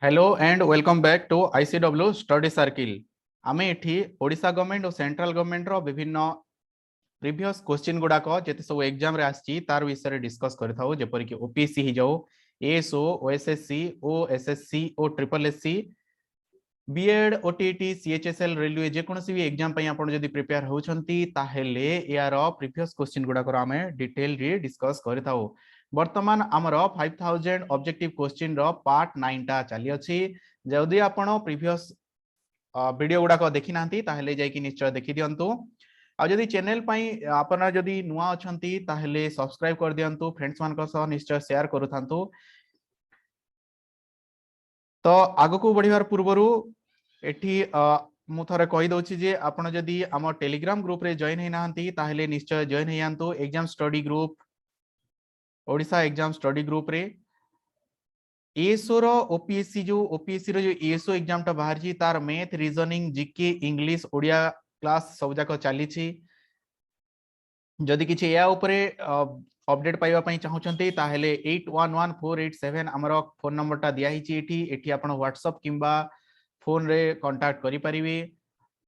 Hello and welcome back to ICW study circle. आमे एठी Odisha government और सेंट्रल गवर्नमेंट रो विभिन्न प्रीवियस क्वेश्चन गुडाक जेते सब एग्जाम रे आछि तार विषय रे डिस्कस करथाउ, जेपर कि ओपीएससी ही जाऊ, ASO, OSSC, OSSC O triple SC, BEd, OTT, CHSL, railway जे कोनोसी भी एग्जाम पई आपण जदी प्रिपेयर होउछंती ताहेले यार प्रीवियस क्वेश्चन गुडाक आमे डिटेल रे डिस्कस करथाउ। वर्तमान आमर 5000 ऑब्जेक्टिव क्वेश्चन रो पार्ट 9 टा चली अछि। जदी आपण प्रीवियस वीडियो गुडाक देखि नांती ताहेले जाई कि निश्चय देखि दियंतु। आ जदी चैनल पई आपण जदी नुवा अछंती ताहेले सब्सक्राइब कर दियंतु, फ्रेंड्स मान को सह निश्चय शेयर करूथांतु। तो आगको बढ़िबार पूर्वरु एठी मु थरे कहि दउछि जे आपण जदी आम टेलीग्राम ग्रुप रे जॉइन हे नांती ताहेले निश्चय जॉइन हे यान्तु। Exam study group, Odisha exam study group रे एएसओ रो ओपीएससी जो ओपीएससी रो जो एएसओ एग्जाम टा बाहर छी तार math, reasoning, GK, English, Odia class सब जाक चली छी। जदि किछि या ऊपर अपडेट पाइबा पई चाहुचंती ताहेले 811487 हमरो फोन नंबर टा दिया हिची। एठी आपण व्हाट्सएप किंबा फोन रे कांटेक्ट करि परिबे।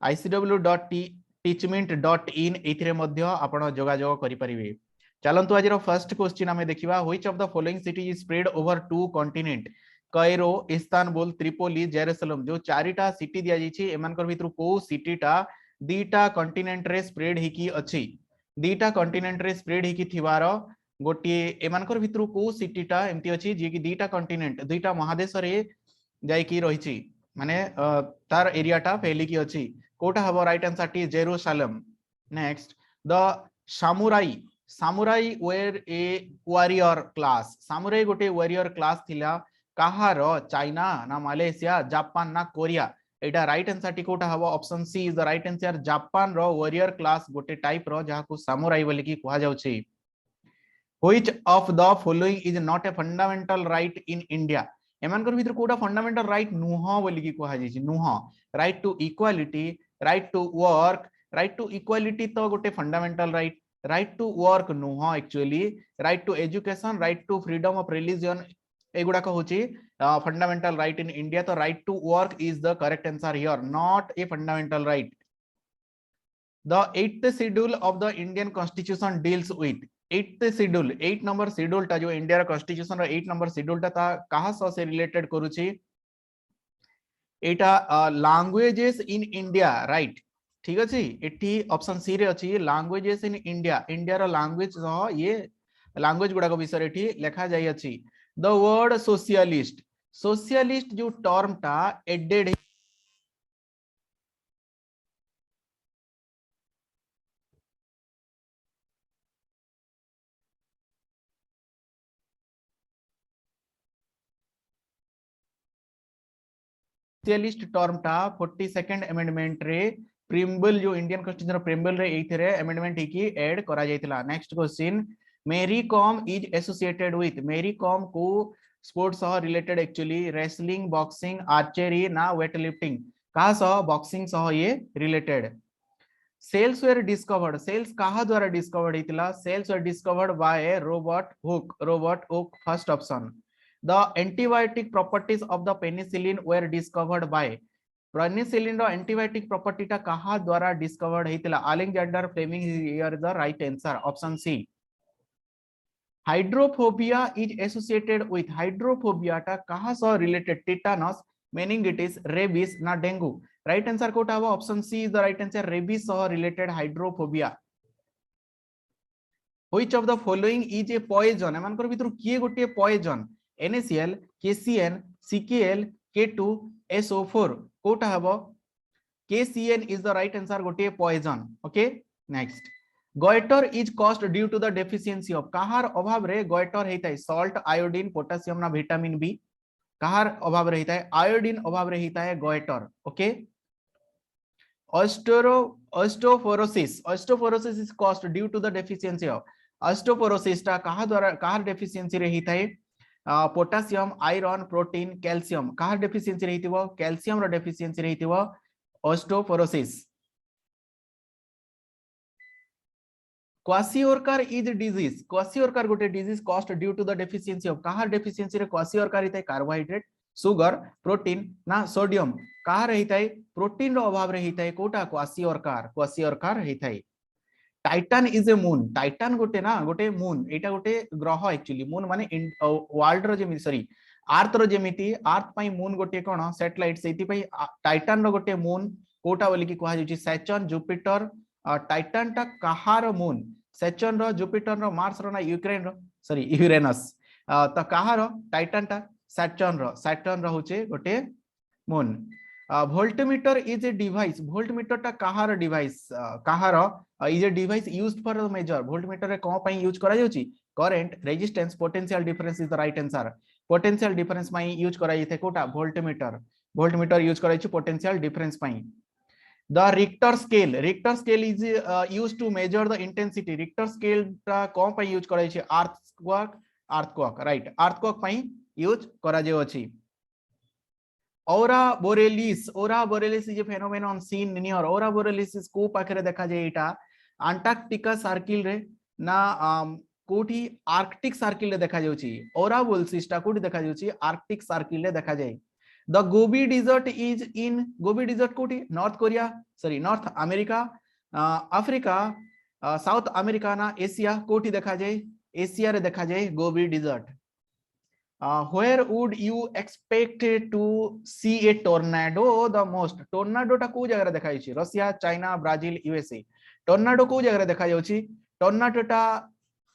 icw.teachment.in एथिरे मध्य आपण जोगाजोग करि परिबे। चलंतु आज फर्स्ट क्वेश्चन आमे देखिबा, which of the following city is spread over two continent? Cairo, Istanbul, Tripoli, Jerusalem जो चारिटा सिटी दिया जिछि एमानकर भितरु को सिटीटा दीटा कॉन्टिनेंट रे स्प्रेड हिकी अछि? दीटा कॉन्टिनेंट रे स्प्रेड हिकी थिवार गोटे एमानकर भितरु को सिटीटा एमती अछि जे कि दीटा कॉन्टिनेंट दुईटा महादेश रे जाई की रहिछि, माने तार एरियाटा फैली की अछि। कोटा हबो राइट आंसर टी Jerusalem. Next, the samurai samurai were a warrior class. Samurai गोटे वॉरियर क्लास थिला कहार? चाइना ना मालयेशिया, जापान ना कोरिया? एटा राइट आंसर टी कोटा हबो option C is the right answer. Japan रो वॉरियर क्लास गोटे टाइप रो जहा को सामुराई बोली की कहा जाउछि। Which of the following is not a fundamental right in India? एमानकर भितर कोटा फंडामेंटल राइट नुह बोली की कहा जाइछि? नुह। Right to equality, right to work. Right to equality तो गोटे fundamental right, right to work नुह actually. Right to education, right to freedom of religion एगुडा होची फंडामेंटल राइट इन इंडिया। तो right to work is the correct answer here, not a fundamental right. The 8th schedule of the Indian Constitution deals with 8th schedule, 8 number schedule टा जो India constitution रो 8 number schedule ता कहा से related करूची? एटा languages in India, right. ठीक अछि, एठी option C रे अछि लैंग्वेजेस इन इंडिया। इंडिया रो लैंग्वेज सह ये लैंग्वेज गुडा को विषय एठी लिखा जाय अछि। द वर्ड सोशलिस्ट, सोशलिस्ट जो टर्म टा एडेड सोशलिस्ट टर्म टा 42nd अमेंडमेंट रे प्रीम्बल जो इंडियन कॉन्स्टिट्यूशन प्रीम्बल रे एथिरे अमेंडमेंट हिकी ऐड करा जायतिला। Next question, Mary Kom is associated with? Mary Kom को स्पोर्ट्स सह related actually wrestling, boxing, archery ना वेट लिफ्टिंग? कहा सह? बॉक्सिंग सह ये related. Cells were discovered, cells कहा द्वारा डिस्कवर्ड हितला? Cells were discovered by Robert Hooke, Robert Hooke first option. The antibiotic properties of the penicillin were discovered by? Penicillin रो antibiotic property टा कहा द्वारा डिस्कवर्ड हेतिला? Alexander Fleming, here is the right answer option C. Hydrophobia is associated with? Hydrophobia टा कहा सह related? Tetanus, meningitis, rabies ना dengue? Right answer कोटा हबो option C is the right answer, rabies सह related hydrophobia. Which of the following is a poison? एमानकर भितर किए गोटे poison? NaCl, KCN, CKL, K2, SO4? कोटा हबो? KCN is the right answer, गोटे poison. Okay, next, goitre is caused due to the deficiency of? कहार अभाव रे goitre हेताय? सॉल्ट, आयोडीन, पोटेशियम ना विटामिन बी? कहार अभाव रे हेताय? आयोडीन अभाव रे हेताय goitre. Okay, osteoporosis, osteoporosis is caused due to the deficiency of? Osteoporosis टा कहा द्वारा कहार डेफिशिएंसी रे हेताय? Potassium, iron, protein, calcium? कहार डेफिशिएंसी रहितिबो? कैल्शियम रो डेफिशिएंसी रहितिबो osteoporosis. Kwashiorkor is disease? Kwashiorkor गोटे disease caused due to the deficiency of? कहार डेफिशिएंसी रे क्वाशियोरकर हिताय? कार्बोहाइड्रेट, सुगर प्रोटीन ना सोडियम कहार होता प्रोटीन रो अभाव रे होता कोटा क्वासियरकार होता Titan is a moon Titan गोटे ना गोटे मून एटा गोटे ग्रह एक्चुअली मून माने वर्ल्ड रो जेमी सॉरी अर्थ रो जेमिति अर्थ पई मून गोटे कोन सैटेलाइट सेति पई टाइटान रो गोटे मून कोटा बोली कि कहा जाउची सैटर्न जुपिटर टाइटान टा कहार मून सैटर्न रो जुपिटर रो मार्स रो ना यूक्रेन रो सॉरी यूरेनस त कहार टाइटान टा सैटर्न रो होचे गोटे moon voltmeter is a device voltmeter टा कहार डिवाइस कहार is a device used for measure voltmeter रे कोन पई यूज करा जाउची current resistance potential difference is the right answer potential difference पई यूज करा जायते कोटा वोल्टमीटर यूज करा जायची पोटेंशियल डिफरेंस पई the Richter scale is used to measure the intensity Richter scale टा कोन पई यूज करा जायची earthquake राइट earthquake पई यूज करा जाय अछि Aurora borealis is a phenomenon seen near Aurora borealis is को पाखरे देखा जाय एटा अंटार्कटिका सर्किल रे ना कोठी आर्कटिक सर्किल रे देखा जाउची Aurora borealis टा कोठी देखा जाउची आर्कटिक सर्किल रे देखा जाय The Gobi Desert is in Gobi Desert कोठी north Korea sorry north America Africa south America ना एशिया कोठी देखा जाय एशिया रे देखा जाय गोबी dessert where would you expect to see a tornado the most tornado टा को जगह रे देखा जायछि Russia China Brazil USA tornado को जगह रे देखा जाउछि टोर्नाडो टा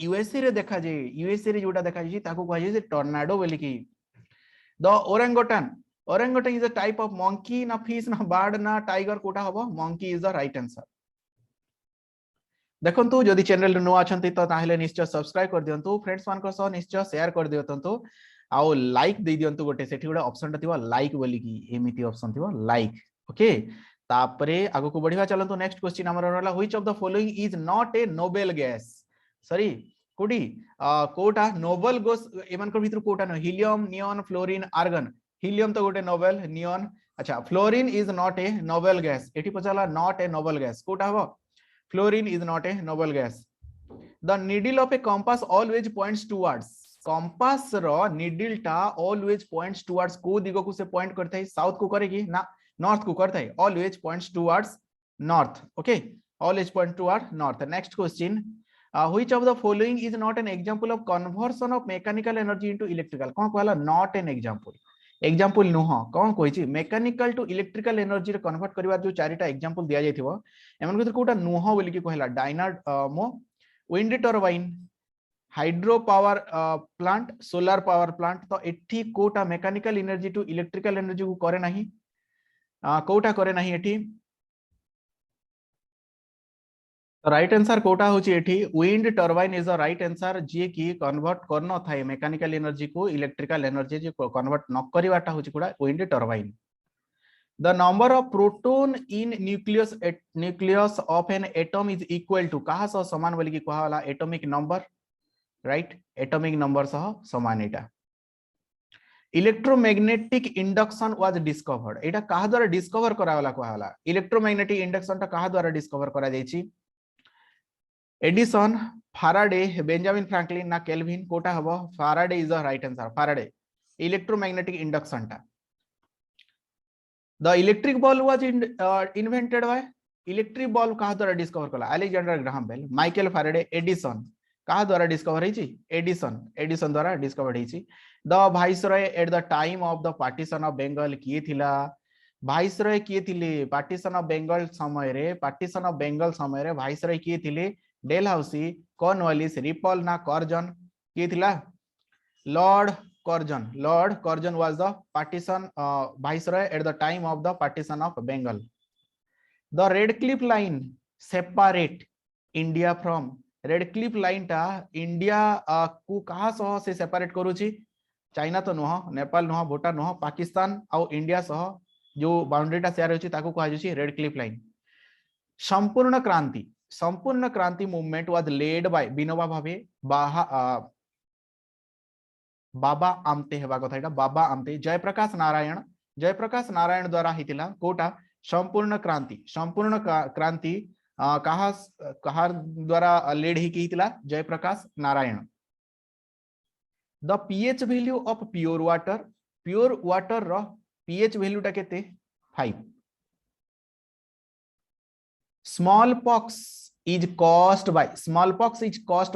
यूएसए रे देखा जाय यूएसए रे जोटा देखा जायछि ताको कहै छै टोर्नाडो बोली कि the orangutan is a type of monkey na fish na bird na tiger Kota हबो monkey is the right answer देखंतु जदि चैनल नो आछंती तो ताहेले निश्चय सब्सक्राइब कर दियंतु फ्रेंड्स मान को सह निश्चय शेयर कर दियंतु आउ लाइक दे दियंतु गोटे सेठी गोटे ऑप्शन थिबा लाइक बोली कि एमिति ऑप्शन थिबा लाइक ओके तापरे आगो को बढ़िया चलंतु नेक्स्ट क्वेश्चन हमर रहला which of the following is not a noble gas sorry कोडी कोटा नोबेल गैस एमन को भीतर कोटा न helium neon fluorine argon helium तो गोटे नोबेल नियॉन अच्छा fluorine is not a noble gas एठी पचाला नॉट ए नोबेल गैस कोटा हबो fluorine is not a noble gas the needle of a compass always points towards compass रो needle टा always points towards को दिगो को से पॉइंट करथै साउथ को करे कि ना नॉर्थ को करथै always points towards north okay always point toward north next question which of the following is not an example of conversion of mechanical energy into electrical कोन कहला नॉट एन एग्जांपल नुह कोन कहै छी मैकेनिकल टू इलेक्ट्रिकल एनर्जी रे convert करबा जो चारिटा एग्जांपल दिया जायथिबो एमन भीतर कोटा नुह बोली कि कहला dynamo wind turbine hydro power plant solar power plant तो एठी कोटा mechanical energy to electrical energy को करे नाही कोटा करे नाही एठी राइट आंसर कोटा होची एठी wind turbine is the right answer जे की कन्वर्ट करनो थाए मैकेनिकल एनर्जी को इलेक्ट्रिकल एनर्जी जे कन्वर्ट न करिवाटा होची कोडा wind turbine the number of proton in nucleus of an atom is equal to कहा सह समान बोली कि कहला atomic number right atomic number सह समान एटा इलेक्ट्रोमैग्नेटिक इंडक्शन वाज डिस्कवर्ड एटा कहा द्वारा डिस्कवर करावला कहला इलेक्ट्रोमैग्नेटिक इंडक्शन ता कहा द्वारा डिस्कवर करा जायछि एडिसन फाराडे बेंजामिन फ्रैंकलिन ना केल्विन कोटा हबो Faraday is the right answer Faraday electromagnetic induction टा the electric bulb was invented by electric bulb कहा द्वारा डिस्कवर कला Alexander Graham Bell Michael Faraday Edison कहा द्वारा डिस्कवर हेची एडिसन द्वारा डिस्कवर हेची the viceroy at the time of the partition of Bengal किए थिला वाइसरॉय किए थिले पार्टीशन ऑफ बंगाल समय रे वाइसरॉय किए थिले डेलहाउसी कॉर्नवालिस रिपल ना कर्जन किए थिला Lord Curzon was the partition viceroy at the time of the partition of Bengal the Radcliffe line separate India from Radcliffe line टा इंडिया को कहा सह से सेपरेट करूची चाइना तो नुह नेपाल नुह भूटान नुह पाकिस्तान आउ इंडिया सह जो बाउंड्री टा शेयर होची ताको कहा जायछि रेड क्लिफ लाइन संपूर्ण क्रांति movement was led by Vinoba Bhave बाबा आमते हेबा कथा एटा बाबा आमते जयप्रकाश नारायण द्वारा हितिला कोटा संपूर्ण क्रांति कहा द्वारा लेड ही हितिला Jayaprakash Narayan the pH value of pure water pure water रो पीएच वैल्यू टा केते 5 smallpox is caused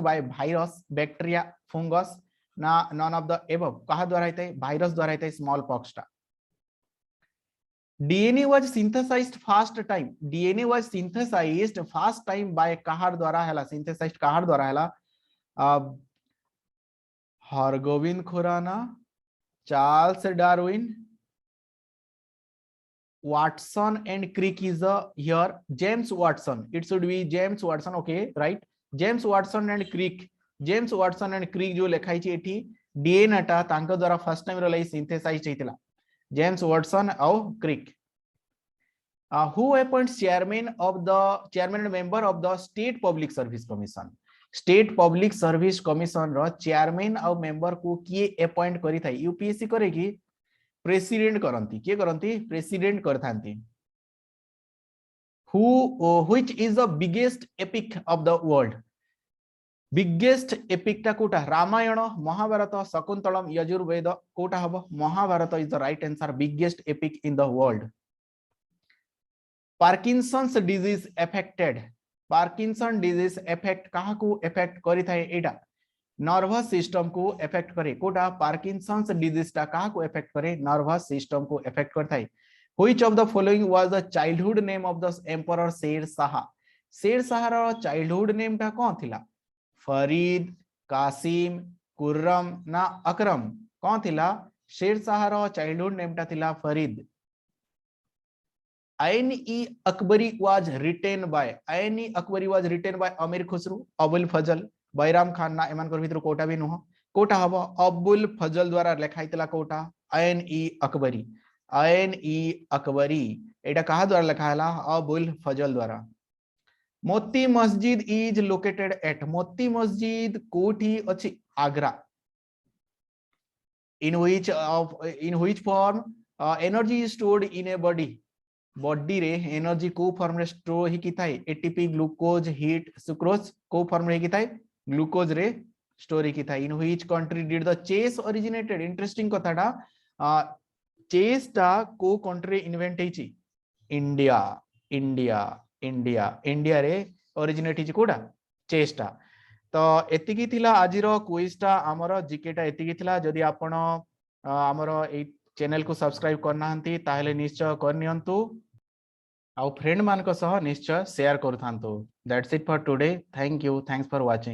by virus bacteria fungus ना none of the above कहा द्वारा होता है वायरस द्वारा होता है smallpox टा DNA was synthesized first time by कहार द्वारा हैला synthesized कहार द्वारा हैला Hargobind Khorana Charles Darwin Watson and Crick is here. James Watson. It should be James Watson. Okay, right? James Watson and Crick. James Watson and Crick जो लिखाई ची एठी DNA टा तांको द्वारा फर्स्ट टाइम रोलाई सिंथेसाइज हेतिला. James Watson और Crick. Who appoints chairman and member of the State Public Service Commission? State Public Service Commission row chairman और member को किए appoint करी था. UPSC करेगी प्रेसिडेंट करंती के करंती प्रेसिडेंट करथांती which is the biggest epic of the world biggest epic टा कोटा रामायण महाभारत शकुंतलम यजुर्वेद कोटा हबो Mahabharata is the right answer biggest epic in the world Parkinson's disease affect काहा को एफेक्ट करि थाए एटा नर्वस सिस्टम को एफेक्ट करे कोटा पार्किंसंस डिजीज टा कहा को एफेक्ट करे नर्वस सिस्टम को एफेक्ट करता है which of the following was the childhood name of the emperor Sher Shah row childhood name टा कौन थिला फरीद कासिम कुर्रम ना अकरम कौन थिला शेर शाह रो चाइल्डहुड नेम टा थिला Farid Ain-i Akbari was written by Amir Khusrau Abul फजल बैराम खान ना एमान कर भितर कोटा भी नुह कोटा हबो अबुल फजल द्वारा लिखाइतला कोटा आईन-ई अकबरी एटा कहा द्वारा लिखायला अबुल फजल द्वारा Moti Masjid is located at मोती मस्जिद कोठी अछि Agra in which form energy is stored in a body रे एनर्जी को फॉर्म रे स्टोर ही की थाए एटीपी ग्लूकोज हीट सुक्रोज को फॉर्म रे की थाए ग्लूकोज रे स्टोरी की था in which country did the chess originated interesting कथाटा चेस टा को कंट्री इन्वेंट हेची इंडिया रे ओरिजिनेट हेची कोडा चेस टा तो एतिकी थिला आजि रो क्विज टा हमरो जीके टा एतिकी थिला जदी आपण हमरो ए चैनल को सब्सक्राइब करना हंती ताहले निश्चय करनियंतु आउ फ्रेंड मान को सह निश्चय शेयर करथांतु that's it for today thank you thanks for watching